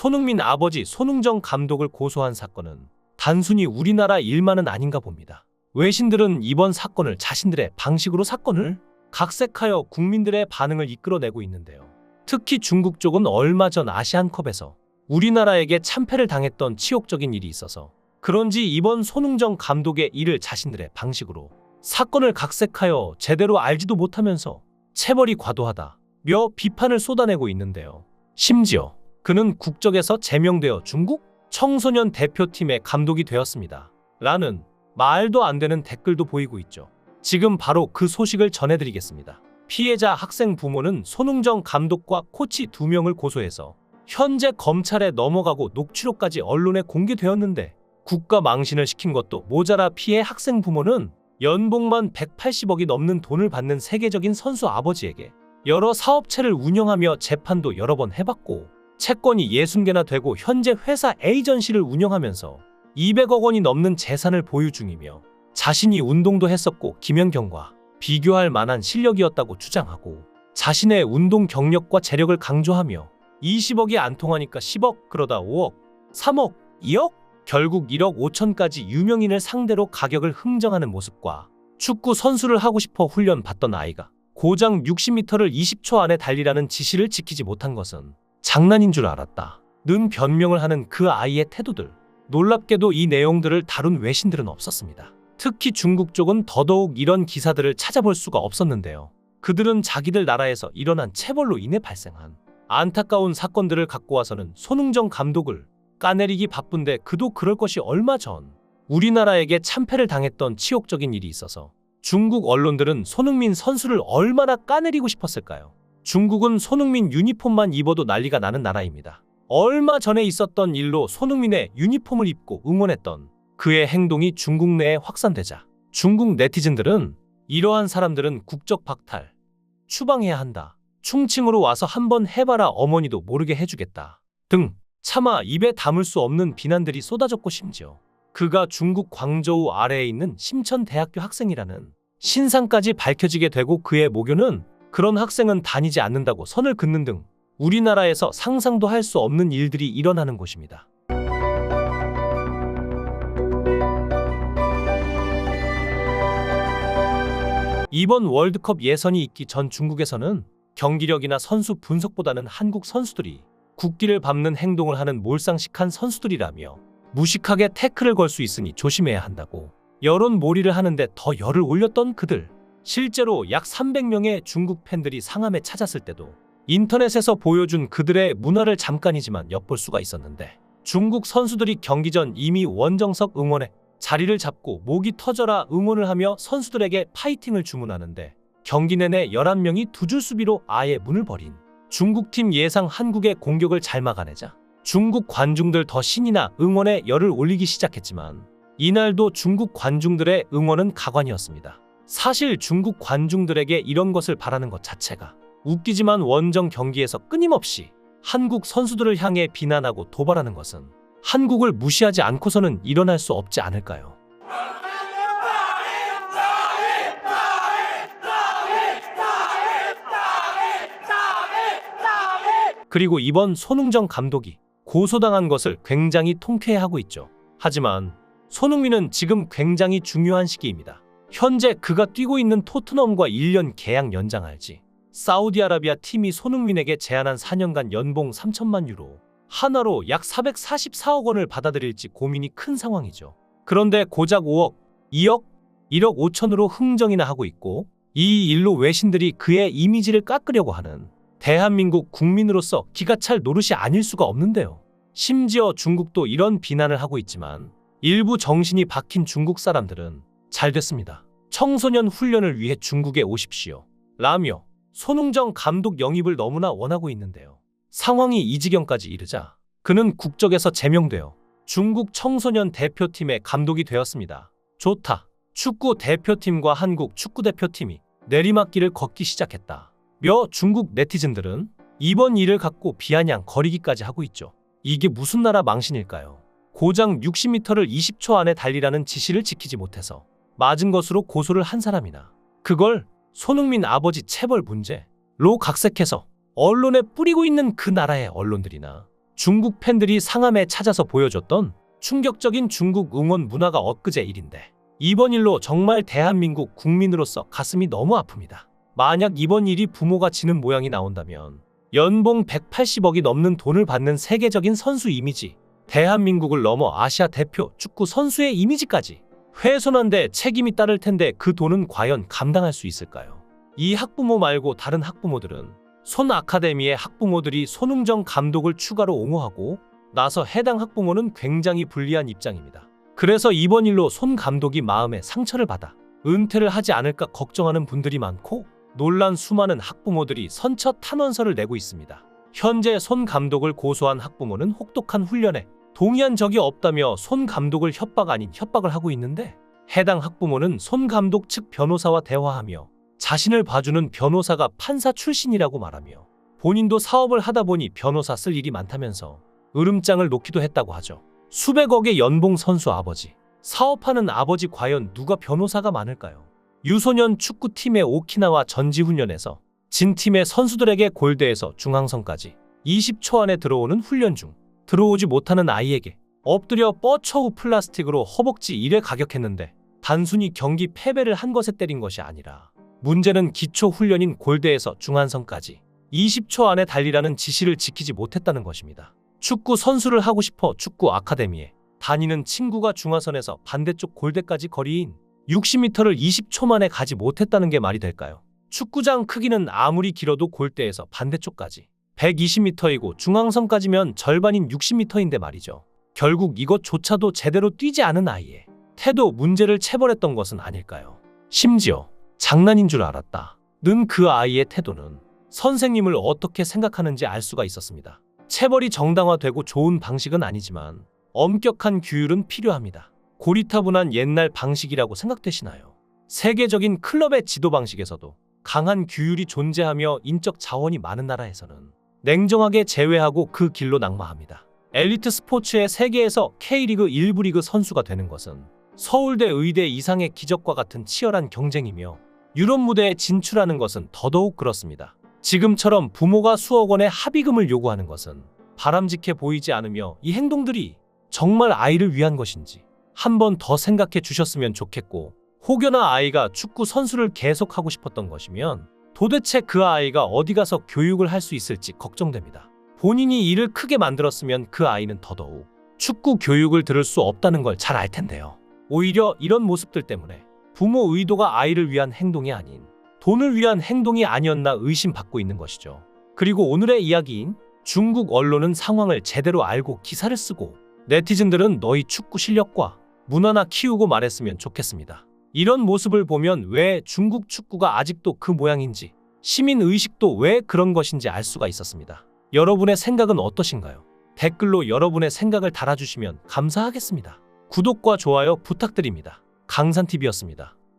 손흥민 아버지 손흥정 감독을 고소한 사건은 단순히 우리나라 일만은 아닌가 봅니다. 외신들은 이번 사건을 자신들의 방식으로 사건을 각색하여 국민들의 반응을 이끌어내고 있는데요. 특히 중국 쪽은 얼마 전 아시안컵에서 우리나라에게 참패를 당했던 치욕적인 일이 있어서 그런지 이번 손흥정 감독의 일을 자신들의 방식으로 사건을 각색하여 제대로 알지도 못하면서 체벌이 과도하다며 비판을 쏟아내고 있는데요. 심지어 그는 국적에서 제명되어 중국 청소년 대표팀의 감독이 되었습니다. 라는 말도 안 되는 댓글도 보이고 있죠. 지금 바로 그 소식을 전해드리겠습니다. 피해자 학생 부모는 손흥정 감독과 코치 2명을 고소해서 현재 검찰에 넘어가고 녹취록까지 언론에 공개되었는데 국가 망신을 시킨 것도 모자라 피해 학생 부모는 연봉만 180억이 넘는 돈을 받는 세계적인 선수 아버지에게 여러 사업체를 운영하며 재판도 여러 번 해봤고 채권이 60개나 되고 현재 회사 에이전시를 운영하면서 200억 원이 넘는 재산을 보유 중이며 자신이 운동도 했었고 김연경과 비교할 만한 실력이었다고 주장하고 자신의 운동 경력과 재력을 강조하며 20억이 안 통하니까 10억, 그러다 5억, 3억, 2억, 결국 1억 5천까지 유명인을 상대로 가격을 흥정하는 모습과 축구 선수를 하고 싶어 훈련 받던 아이가 고장 60m를 20초 안에 달리라는 지시를 지키지 못한 것은 장난인 줄 알았다는 변명을 하는 그 아이의 태도들. 놀랍게도 이 내용들을 다룬 외신들은 없었습니다. 특히 중국 쪽은 더더욱 이런 기사들을 찾아볼 수가 없었는데요. 그들은 자기들 나라에서 일어난 체벌로 인해 발생한 안타까운 사건들을 갖고 와서는 손흥정 감독을 까내리기 바쁜데 그도 그럴 것이 얼마 전 우리나라에게 참패를 당했던 치욕적인 일이 있어서 중국 언론들은 손흥민 선수를 얼마나 까내리고 싶었을까요? 중국은 손흥민 유니폼만 입어도 난리가 나는 나라입니다. 얼마 전에 있었던 일로 손흥민의 유니폼을 입고 응원했던 그의 행동이 중국 내에 확산되자 중국 네티즌들은 이러한 사람들은 국적 박탈, 추방해야 한다. 충칭으로 와서 한번 해봐라 어머니도 모르게 해주겠다. 등 차마 입에 담을 수 없는 비난들이 쏟아졌고 심지어 그가 중국 광저우 아래에 있는 심천대학교 학생이라는 신상까지 밝혀지게 되고 그의 모교는 그런 학생은 다니지 않는다고 선을 긋는 등 우리나라에서 상상도 할 수 없는 일들이 일어나는 곳입니다. 이번 월드컵 예선이 있기 전 중국에서는 경기력이나 선수 분석보다는 한국 선수들이 국기를 밟는 행동을 하는 몰상식한 선수들이라며 무식하게 태클을 걸 수 있으니 조심해야 한다고 여론몰이를 하는데 더 열을 올렸던 그들. 실제로 약 300명의 중국 팬들이 상암에 찾았을 때도 인터넷에서 보여준 그들의 문화를 잠깐이지만 엿볼 수가 있었는데 중국 선수들이 경기 전 이미 원정석 응원에 자리를 잡고 목이 터져라 응원을 하며 선수들에게 파이팅을 주문하는데 경기 내내 11명이 두 줄 수비로 아예 문을 버린 중국팀 예상 한국의 공격을 잘 막아내자 중국 관중들 더 신이나 응원에 열을 올리기 시작했지만 이날도 중국 관중들의 응원은 가관이었습니다. 사실 중국 관중들에게 이런 것을 바라는 것 자체가 웃기지만 원정 경기에서 끊임없이 한국 선수들을 향해 비난하고 도발하는 것은 한국을 무시하지 않고서는 일어날 수 없지 않을까요? 그리고 이번 손흥정 감독이 고소당한 것을 굉장히 통쾌해하고 있죠. 하지만 손흥민은 지금 굉장히 중요한 시기입니다. 현재 그가 뛰고 있는 토트넘과 1년 계약 연장할지 사우디아라비아 팀이 손흥민에게 제안한 4년간 연봉 3천만 유로, 하나로 약 444억 원을 받아들일지 고민이 큰 상황이죠. 그런데 고작 5억, 2억, 1억 5천으로 흥정이나 하고 있고 이 일로 외신들이 그의 이미지를 깎으려고 하는 대한민국 국민으로서 기가 찰 노릇이 아닐 수가 없는데요. 심지어 중국도 이런 비난을 하고 있지만 일부 정신이 박힌 중국 사람들은 잘 됐습니다. 청소년 훈련을 위해 중국에 오십시오. 라며 손흥정 감독 영입을 너무나 원하고 있는데요. 상황이 이 지경까지 이르자 그는 국적에서 제명되어 중국 청소년 대표팀의 감독이 되었습니다. 좋다. 축구 대표팀과 한국 축구 대표팀이 내리막길을 걷기 시작했다. 며 중국 네티즌들은 이번 일을 갖고 비아냥 거리기까지 하고 있죠. 이게 무슨 나라 망신일까요? 고장 60m를 20초 안에 달리라는 지시를 지키지 못해서 맞은 것으로 고소를 한 사람이나 그걸 손흥민 아버지 체벌 문제로 각색해서 언론에 뿌리고 있는 그 나라의 언론들이나 중국 팬들이 상암에 찾아서 보여줬던 충격적인 중국 응원 문화가 엊그제 일인데, 이번 일로 정말 대한민국 국민으로서 가슴이 너무 아픕니다. 만약 이번 일이 부모가 지는 모양이 나온다면 연봉 180억이 넘는 돈을 받는 세계적인 선수 이미지, 대한민국을 넘어 아시아 대표 축구 선수의 이미지까지 훼손한데 책임이 따를 텐데 그 돈은 과연 감당할 수 있을까요? 이 학부모 말고 다른 학부모들은 손 아카데미의 학부모들이 손흥정 감독을 추가로 옹호하고 나서 해당 학부모는 굉장히 불리한 입장입니다. 그래서 이번 일로 손 감독이 마음에 상처를 받아 은퇴를 하지 않을까 걱정하는 분들이 많고, 놀란 수많은 학부모들이 선처 탄원서를 내고 있습니다. 현재 손 감독을 고소한 학부모는 혹독한 훈련에 동의한 적이 없다며 손 감독을 협박 아닌 협박을 하고 있는데, 해당 학부모는 손 감독 측 변호사와 대화하며 자신을 봐주는 변호사가 판사 출신이라고 말하며 본인도 사업을 하다 보니 변호사 쓸 일이 많다면서 으름장을 놓기도 했다고 하죠. 수백억의 연봉 선수 아버지, 사업하는 아버지, 과연 누가 변호사가 많을까요? 유소년 축구팀의 오키나와 전지훈련에서 진 팀의 선수들에게 골대에서 중앙선까지 20초 안에 들어오는 훈련 중 들어오지 못하는 아이에게 엎드려 뻗쳐 후 플라스틱으로 허벅지 1회 가격했는데, 단순히 경기 패배를 한 것에 때린 것이 아니라 문제는 기초 훈련인 골대에서 중앙선까지 20초 안에 달리라는 지시를 지키지 못했다는 것입니다. 축구 선수를 하고 싶어 축구 아카데미에 다니는 친구가 중앙선에서 반대쪽 골대까지 거리인 60m를 20초 만에 가지 못했다는 게 말이 될까요? 축구장 크기는 아무리 길어도 골대에서 반대쪽까지 120m이고 중앙선까지면 절반인 60m인데 말이죠. 결국 이것조차도 제대로 뛰지 않은 아이의 태도 문제를 체벌했던 것은 아닐까요? 심지어 장난인 줄 알았다는 그 아이의 태도는 선생님을 어떻게 생각하는지 알 수가 있었습니다. 체벌이 정당화되고 좋은 방식은 아니지만 엄격한 규율은 필요합니다. 고리타분한 옛날 방식이라고 생각되시나요? 세계적인 클럽의 지도 방식에서도 강한 규율이 존재하며 인적 자원이 많은 나라에서는 냉정하게 제외하고 그 길로 낙마합니다. 엘리트 스포츠의 세계에서 K리그 1부 리그 선수가 되는 것은 서울대 의대 이상의 기적과 같은 치열한 경쟁이며, 유럽 무대에 진출하는 것은 더더욱 그렇습니다. 지금처럼 부모가 수억 원의 합의금을 요구하는 것은 바람직해 보이지 않으며, 이 행동들이 정말 아이를 위한 것인지 한 번 더 생각해 주셨으면 좋겠고, 혹여나 아이가 축구 선수를 계속하고 싶었던 것이면 도대체 그 아이가 어디 가서 교육을 할 수 있을지 걱정됩니다. 본인이 일을 크게 만들었으면 그 아이는 더더욱 축구 교육을 들을 수 없다는 걸 잘 알 텐데요. 오히려 이런 모습들 때문에 부모 의도가 아이를 위한 행동이 아닌 돈을 위한 행동이 아니었나 의심받고 있는 것이죠. 그리고 오늘의 이야기인 중국 언론은 상황을 제대로 알고 기사를 쓰고, 네티즌들은 너희 축구 실력과 문화나 키우고 말했으면 좋겠습니다. 이런 모습을 보면 왜 중국 축구가 아직도 그 모양인지, 시민의식도 왜 그런 것인지 알 수가 있었습니다. 여러분의 생각은 어떠신가요? 댓글로 여러분의 생각을 달아주시면 감사하겠습니다. 구독과 좋아요 부탁드립니다. 강산TV였습니다.